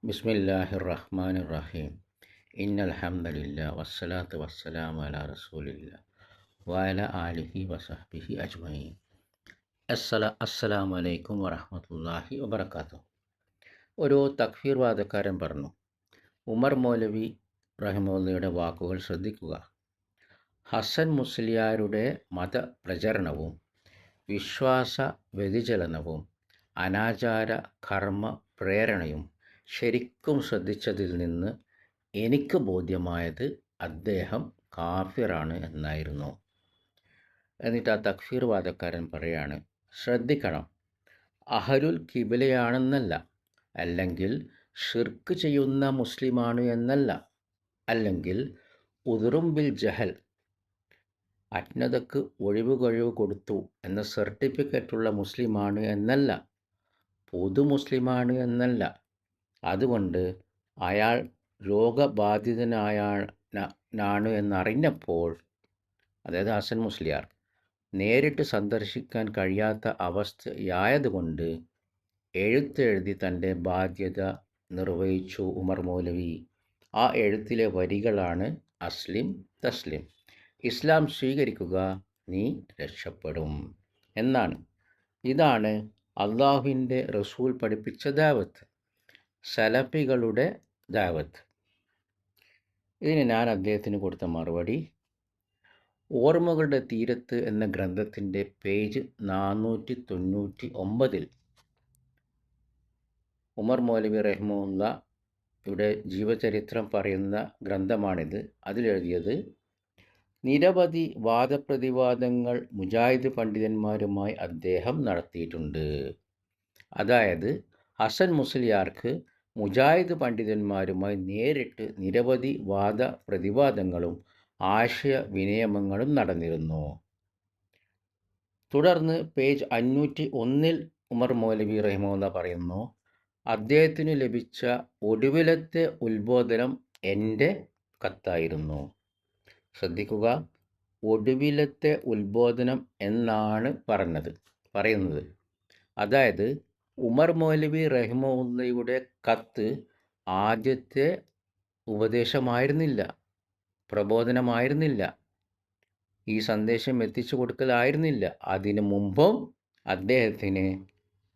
ബിസ്മില്ലാഹിർ റഹ്മാനിർ റഹീം. ഇന്നൽ ഹംദലില്ലാഹി വസ്സലാത്തു വസ്സലാമു അലാ റസൂലില്ലാഹി വഅലാ ആലിഹി വസഹ്ബിഹി അജ്മഈൻ. അസ്സലാമു അലൈക്കും വറഹ്മത്തുള്ളാഹി വബറകാതുഹു. ഒരു തക്ഫീർ വാദക്കാരൻ പറഞ്ഞു, ഉമർ മൗലവി റഹിമഹുള്ളയുടെ വാക്കുകൾ ശ്രദ്ധിക്കുക. ഹസൻ മുസ്ലിയാരുടെ മതപ്രചരണവും വിശ്വാസ വ്യതിചലനവും അനാചാര കർമ്മ പ്രേരണയും ശരിക്കും ശ്രദ്ധിച്ചതിൽ നിന്ന് എനിക്ക് ബോധ്യമായത് അദ്ദേഹം കാഫിറാണ് എന്നായിരുന്നു. എന്നിട്ട് ആ തക്ഫീർ വാദക്കാരൻ പറയാണ്, ശ്രദ്ധിക്കണം, അഹ്ലുൽ കിബിലയാണെന്നല്ല, അല്ലെങ്കിൽ ഷിർക്ക് ചെയ്യുന്ന മുസ്ലിമാണ് എന്നല്ല, അല്ലെങ്കിൽ ഉദുറും ബിൽ ജഹൽ, അജ്ഞതക്ക് ഒഴിവുകഴിവ് കൊടുത്തു എന്ന സർട്ടിഫിക്കറ്റുള്ള മുസ്ലിമാണ് എന്നല്ല, പൊതു മുസ്ലിമാണ് എന്നല്ല. അതുകൊണ്ട് അയാൾ രോഗബാധിതനാണ് എന്നറിഞ്ഞപ്പോൾ, അതായത് ഹസൻ മുസ്ലിയാർ നേരിട്ട് സന്ദർശിക്കാൻ കഴിയാത്ത അവസ്ഥയായതുകൊണ്ട് എഴുത്തെഴുതി തൻ്റെ ബാധ്യത നിർവഹിച്ചു ഉമർ മൗലവി. ആ എഴുത്തിലെ വരികളാണ് അസ്ലിം തസ്ലിം, ഇസ്ലാം സ്വീകരിക്കുക, നീ രക്ഷപ്പെടും എന്നാണ്. ഇതാണ് അള്ളാഹുവിൻ്റെ റസൂൽ പഠിപ്പിച്ച ദാവത്ത്, സലഫികളുടെ ദാവത്ത്. ഇതിന് ഞാൻ അദ്ദേഹത്തിന് കൊടുത്ത മറുപടി, ഓർമ്മകളുടെ തീരത്ത് എന്ന ഗ്രന്ഥത്തിൻ്റെ പേജ് 499 ഉമർ മൗലവി റഹിമഹുള്ളയുടെ ജീവചരിത്രം പറയുന്ന ഗ്രന്ഥമാണിത്. അതിലെഴുതിയത്, നിരവധി വാദപ്രതിവാദങ്ങൾ മുജാഹിദ് പണ്ഡിതന്മാരുമായി അദ്ദേഹം നടത്തിയിട്ടുണ്ട്. അതായത് ഹസൻ മുസ്ലിയാർക്ക് മുജാഹിദ് പണ്ഡിതന്മാരുമായി നേരിട്ട് നിരവധി വാദപ്രതിവാദങ്ങളും ആശയവിനിമയങ്ങളും നടന്നിരുന്നു. തുടർന്ന് പേജ് 501 ഉമർ മൗലവി റഹിമഹുള്ള പറയുന്നു, അദ്ദേഹത്തിന് ലഭിച്ച ഒടുവിലത്തെ ഉത്ബോധനം എൻ്റെ കത്തായിരുന്നു. ശ്രദ്ധിക്കുക, ഒടുവിലത്തെ ഉത്ബോധനം എന്നാണ് പറയുന്നത്. അതായത് ഉമർ മൗലവി റഹിമഹുള്ളയുടെ കത്ത് ആദ്യത്തെ ഉപദേശമായിരുന്നില്ല, പ്രബോധനമായിരുന്നില്ല, ഈ സന്ദേശം എത്തിച്ചു കൊടുക്കലായിരുന്നില്ല. അതിനു മുമ്പും അദ്ദേഹത്തിന്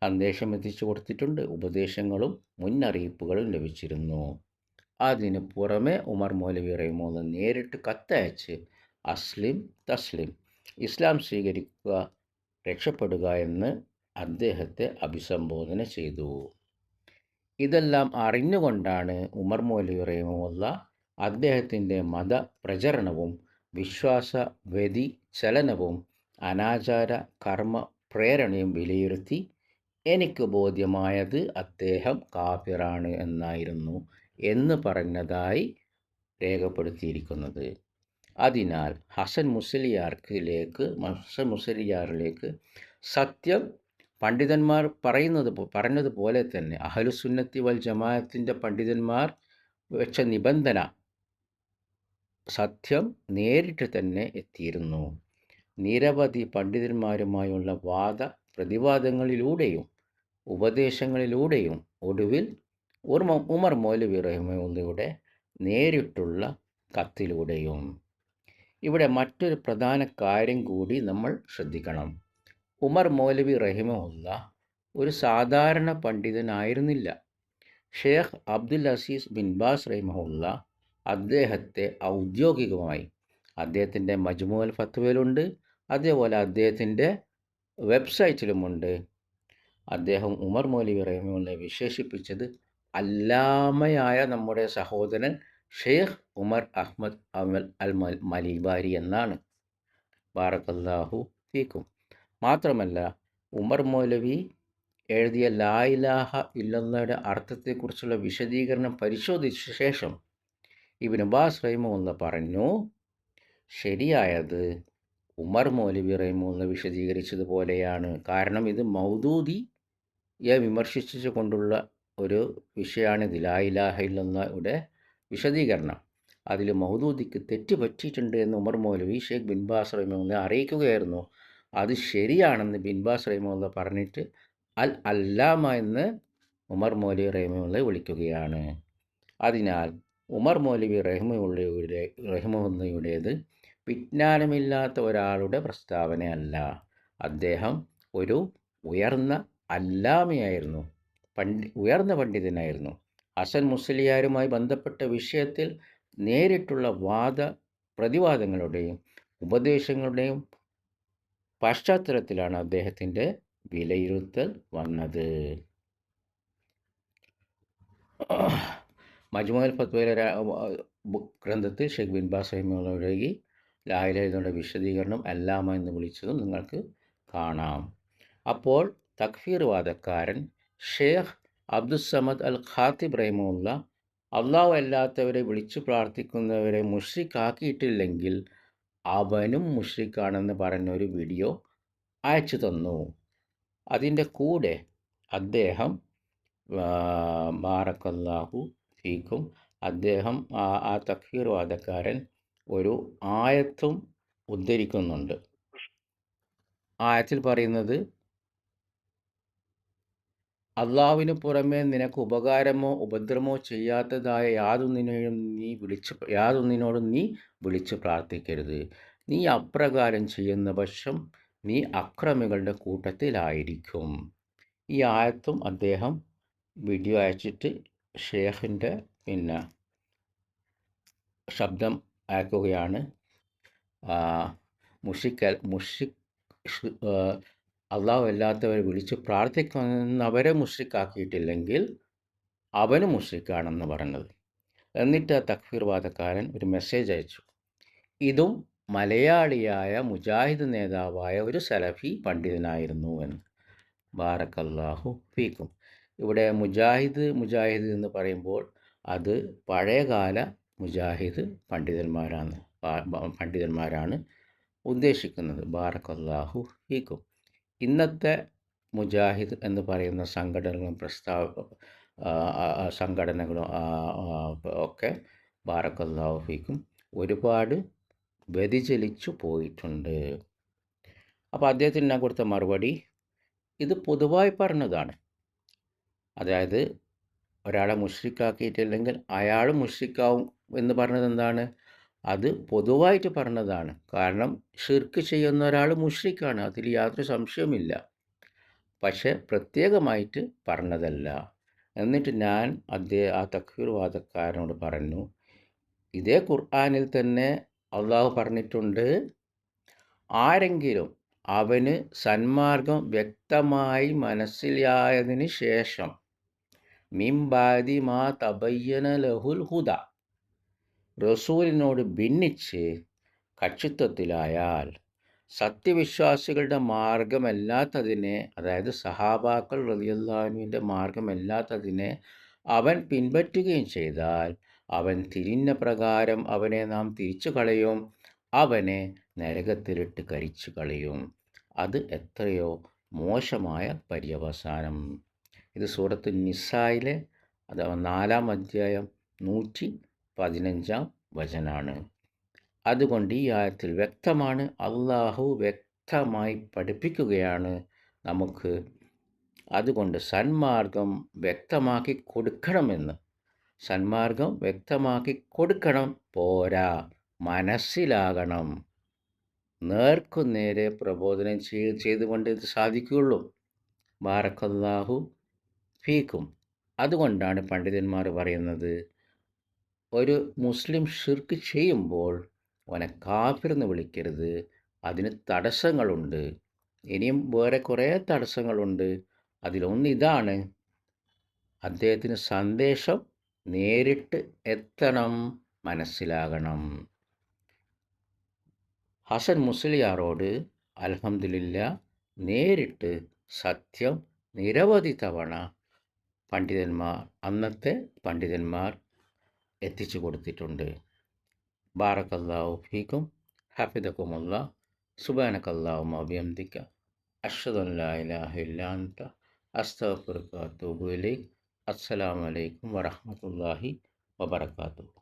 സന്ദേശം എത്തിച്ചു കൊടുത്തിട്ടുണ്ട്, ഉപദേശങ്ങളും മുന്നറിയിപ്പുകളും ലഭിച്ചിരുന്നു. അതിന് പുറമെ ഉമർ മൗലവി റഹിമഹുള്ള നേരിട്ട് കത്തയച്ച് അസ്ലിം തസ്ലിം, ഇസ്ലാം സ്വീകരിക്കുക, രക്ഷപ്പെടുക എന്ന് അദ്ദേഹത്തെ അഭിസംബോധന ചെയ്തു. ഇതെല്ലാം അറിഞ്ഞുകൊണ്ടാണ് ഉമർ മൗലവി റഹിമഹുള്ള അദ്ദേഹത്തിൻ്റെ മതപ്രചരണവും വിശ്വാസ വ്യതിചലനവും അനാചാര കർമ്മ പ്രേരണയും വിലയിരുത്തി എനിക്ക് ബോധ്യമായത് അദ്ദേഹം കാഫിറാണ് എന്നായിരുന്നു എന്ന് പറഞ്ഞതായി രേഖപ്പെടുത്തിയിരിക്കുന്നത്. അതിനാൽ ഹസൻ മുസ്ലിയാറിലേക്ക് സത്യം പണ്ഡിതന്മാർ പറഞ്ഞതുപോലെ തന്നെ അഹ്ലുസുന്നത്തി വൽ ജമാഅത്തിൻ്റെ പണ്ഡിതന്മാർ വെച്ച നിബന്ധന, സത്യം നേരിട്ട് തന്നെ എത്തിയിരുന്നു. നിരവധി പണ്ഡിതന്മാരുമായുള്ള വാദ പ്രതിവാദങ്ങളിലൂടെയും ഉപദേശങ്ങളിലൂടെയും ഒടുവിൽ ഉമർ മൗലവി റഹിമഹുള്ളയുടെ നേരിട്ടുള്ള കത്തിലൂടെയും. ഇവിടെ മറ്റൊരു പ്രധാന കാര്യം കൂടി നമ്മൾ ശ്രദ്ധിക്കണം. ഉമർ മൗലവി റഹിമഹുള്ള ഒരു സാധാരണ പണ്ഡിതനായിരുന്നില്ല. Sheikh Abdul Aziz bin Baz റഹിമഹുള്ള അദ്ദേഹത്തെ ഔദ്യോഗികമായി, അദ്ദേഹത്തിൻ്റെ മജ്മുഅൽ ഫത്വയിലുണ്ട്, അതേപോലെ അദ്ദേഹത്തിൻ്റെ വെബ്സൈറ്റിലുമുണ്ട്, അദ്ദേഹം ഉമർ മൗലവി റഹിമഹുള്ളയെ വിശേഷിപ്പിച്ചത് അല്ലാമയായ നമ്മുടെ സഹോദരൻ ഷെയ്ഖ് ഉമർ അഹ്മദ് അൽ മലീബാരി എന്നാണ്. ബാറക്കല്ലാഹു ഫീക്കും. മാത്രമല്ല, ഉമർ മൗലവി എഴുതിയ ലാ ഇലാഹ ഇല്ലല്ലാഹയുടെ അർത്ഥത്തെക്കുറിച്ചുള്ള വിശദീകരണം പരിശോധിച്ച ശേഷം ഇബ്നു ബാസ് റഹിമഹുള്ള പറഞ്ഞു, ശരിയായത് ഉമർ മൗലവി റഹിമഹുള്ള വിശദീകരിച്ചതുപോലെയാണ്. കാരണം ഇത് മൗദൂദിയെ വിമർശിച്ചു കൊണ്ടുള്ള ഒരു വിഷയമാണിത്, ലാ ഇലാഹ ഇല്ലല്ലാഹയുടെ വിശദീകരണം. അതിൽ മൗദൂദിക്ക് തെറ്റ് പറ്റിയിട്ടുണ്ട് എന്ന് ഉമർ മൗലവി ഷെയ്ഖ് ബിൻ ബാസ് റഹിമഹുള്ള അറിയിക്കുകയായിരുന്നു. അത് ശരിയാണെന്ന് ബിൻ ബാസ് റഹിമഹുള്ള പറഞ്ഞിട്ട് അൽ അല്ലാമ എന്ന് ഉമർ മൗലവി റഹിമഹുള്ള വിളിക്കുകയാണ്. അതിനാൽ ഉമർ മൗലവി റഹിമഹുള്ളയുടേത് വിജ്ഞാനമില്ലാത്ത ഒരാളുടെ പ്രസ്താവനയല്ല. അദ്ദേഹം ഒരു ഉയർന്ന അല്ലാമയായിരുന്നു, ഉയർന്ന പണ്ഡിതനായിരുന്നു. ഹസൻ മുസ്ലിയാരുമായി ബന്ധപ്പെട്ട വിഷയത്തിൽ നേരിട്ടുള്ള പ്രതിവാദങ്ങളുടെയും ഉപദേശങ്ങളുടെയും പശ്ചാത്തലത്തിലാണ് അദ്ദേഹത്തിൻ്റെ വിലയിരുത്തൽ വന്നത്. മജ്മുഅൽ ഫത്വയിലെ ഗ്രന്ഥത്തിൽ ഷെയ്ഖ് ബിൻ ബാസ് റഹിമഹുള്ളയുടെ ലാ ഇലാഹ ഇല്ലല്ലാഹയുടെ വിശദീകരണം അല്ലാമ എന്ന് വിളിച്ചതും നിങ്ങൾക്ക് കാണാം. അപ്പോൾ തക്ഫീർ വാദക്കാരൻ ഷെയ്ഖ് അബ്ദുസ്സമദ് അൽ ഖാത്തിബ് റഹിമഹുള്ള അള്ളാഹു അല്ലാത്തവരെ വിളിച്ചു പ്രാർത്ഥിക്കുന്നവരെ മുശ്രിക്കാക്കിയിട്ടില്ലെങ്കിൽ അവനും മുശ്രിക്കാണെന്ന് പറഞ്ഞൊരു വീഡിയോ അയച്ചു തന്നു. അതിൻ്റെ കൂടെ അദ്ദേഹം ബാറക്കല്ലാഹു ഫീക്കും അദ്ദേഹം ആ തക്ഫീർ വാദക്കാരൻ ഒരു ആയത്തും ഉദ്ധരിക്കുന്നുണ്ട്. ആയത്തിൽ പറയുന്നത്, അള്ളാഹുവിന് പുറമെ നിനക്ക് ഉപകാരമോ ഉപദ്രവമോ ചെയ്യാത്തതായ യാതൊന്നിനോടും നീ വിളിച്ച് പ്രാർത്ഥിക്കരുത്. നീ അപ്രകാരം ചെയ്യുന്ന പക്ഷം നീ അക്രമികളുടെ കൂട്ടത്തിലായിരിക്കും. ഈ ആയത്തും അദ്ദേഹം വീഡിയോ അയച്ചിട്ട് ഷേഖിൻ്റെ ശബ്ദം അയക്കുകയാണ്. അള്ളാഹു അല്ലാത്തവരെ വിളിച്ച് പ്രാർത്ഥിക്കുന്നവരെ മുശ്രിക്കാക്കിയിട്ടില്ലെങ്കിൽ അവന് മുശ്രിക്കാണെന്ന് പറഞ്ഞത്. എന്നിട്ട് തക്ഫീർ വാദക്കാരൻ ഒരു മെസ്സേജ് അയച്ചു. ഇതും മലയാളിയായ മുജാഹിദ് നേതാവായ ഒരു സലഫി പണ്ഡിതനായിരുന്നു എന്ന്. ബാറക്കല്ലാഹു ഫീക്കും. ഇവിടെ മുജാഹിദ് എന്ന് പറയുമ്പോൾ അത് പഴയകാല മുജാഹിദ് പണ്ഡിതന്മാരാണ് ഉദ്ദേശിക്കുന്നത്. ബാറക്കല്ലാഹു ഫീക്കും. ഇന്നത്തെ മുജാഹിദ് എന്ന് പറയുന്ന സംഘടനകളും ഒക്കെ ബാറക്കല്ലാഹു ഫീക്കും ഒരുപാട് വ്യതിചലിച്ചു പോയിട്ടുണ്ട്. അപ്പോൾ അദ്ദേഹത്തിന് ഞാൻ കൊടുത്ത മറുപടി, ഇത് പൊതുവായി പറഞ്ഞതാണ്. അതായത് ഒരാളെ മുശ്രിക്കാക്കിയിട്ടില്ലെങ്കിൽ അയാൾ മുശ്രിക്കാവും എന്ന് പറഞ്ഞത് എന്താണ്? അത് പൊതുവായിട്ട് പറഞ്ഞതാണ്. കാരണം ഷിർക്ക് ചെയ്യുന്ന ഒരാൾ മുശ്രിക്കാണ്, അതിൽ യാതൊരു സംശയവുമില്ല. പക്ഷെ പ്രത്യേകമായിട്ട് പറഞ്ഞതല്ല. എന്നിട്ട് ഞാൻ ആ തക്ഫീർ വാദക്കാരനോട് പറഞ്ഞു, ഇതേ ഖുർആനിൽ തന്നെ അള്ളാഹു പറഞ്ഞിട്ടുണ്ട്, ആരെങ്കിലും അവന് സന്മാർഗം വ്യക്തമായി മനസ്സിലായതിന് ശേഷം മിംബാദി മാ തബയ്യന ലഹുൽ ഹുദ, റസൂലിനോട് ഭിന്നിച്ച് കക്ഷിത്വത്തിലായാൽ, സത്യവിശ്വാസികളുടെ മാർഗമല്ലാത്തതിനെ, അതായത് സഹാബാക്കൾ റളിയല്ലാഹു അൻഹുവിൻ്റെ മാർഗമല്ലാത്തതിനെ അവൻ പിൻപറ്റുകയും ചെയ്താൽ അവൻ തിരിഞ്ഞ പ്രകാരം അവനെ നാം തിരിച്ചു കളയും, അവനെ നരകത്തിലിട്ട് കരിച്ചു കളയും. അത് എത്രയോ മോശമായ പര്യവസാനം. ഇത് സൂറത്ത് നിസായിലെ അഥവാ 4-ാം അധ്യായം 115-ാം വചനാണ്. അതുകൊണ്ട് ഈ ആയത്തിൽ വ്യക്തമാണ്, അള്ളാഹു വ്യക്തമായി പഠിപ്പിക്കുകയാണ് നമുക്ക്. അതുകൊണ്ട് സന്മാർഗം വ്യക്തമാക്കി കൊടുക്കണമെന്ന്. സന്മാർഗം വ്യക്തമാക്കി കൊടുക്കണം പോരാ, മനസ്സിലാകണം. നേർക്കുനേരെ പ്രബോധനം ചെയ്തുകൊണ്ട് ഇത് സാധിക്കുകയുള്ളൂ. ബാറക്കല്ലാഹു ഫീക്കും. അതുകൊണ്ടാണ് പണ്ഡിതന്മാർ പറയുന്നത്, ഒരു മുസ്ലിം ഷിർക്ക് ചെയ്യുമ്പോൾ അവനെ കാഫിർ എന്ന് വിളിക്കരുത്, അതിന് തടസ്സങ്ങളുണ്ട്. ഇനിയും വേറെ കുറേ തടസ്സങ്ങളുണ്ട്. അതിലൊന്നിതാണ്, അദ്ദേഹത്തിന് സന്ദേശം നേരിട്ട് എത്തണം, മനസ്സിലാകണം. ഹസൻ മുസ്ലിയാരോട് അൽഹംദുലില്ലാ നേരിട്ട് സത്യം നിരവധി തവണ അന്നത്തെ പണ്ഡിതന്മാർ എത്തിച്ചു കൊടുത്തിട്ടുണ്ട്. ബാറക്കല്ലാഹു ഫീക്കും, ഹഫിദകുമുല്ലാഹ്, സുബ്ഹാനകല്ലാഹുമ്മ വബിഹംദിക, അശ്ഹദു അൻ ലാ ഇലാഹ ഇല്ലാ അൻത, അസ്തഗ്ഫിറുക വഅതൂബു ഇലൈക്. അസ്സലാമു അലൈക്കും വറഹ്മത്തുള്ളാഹി വബറകാതുഹു.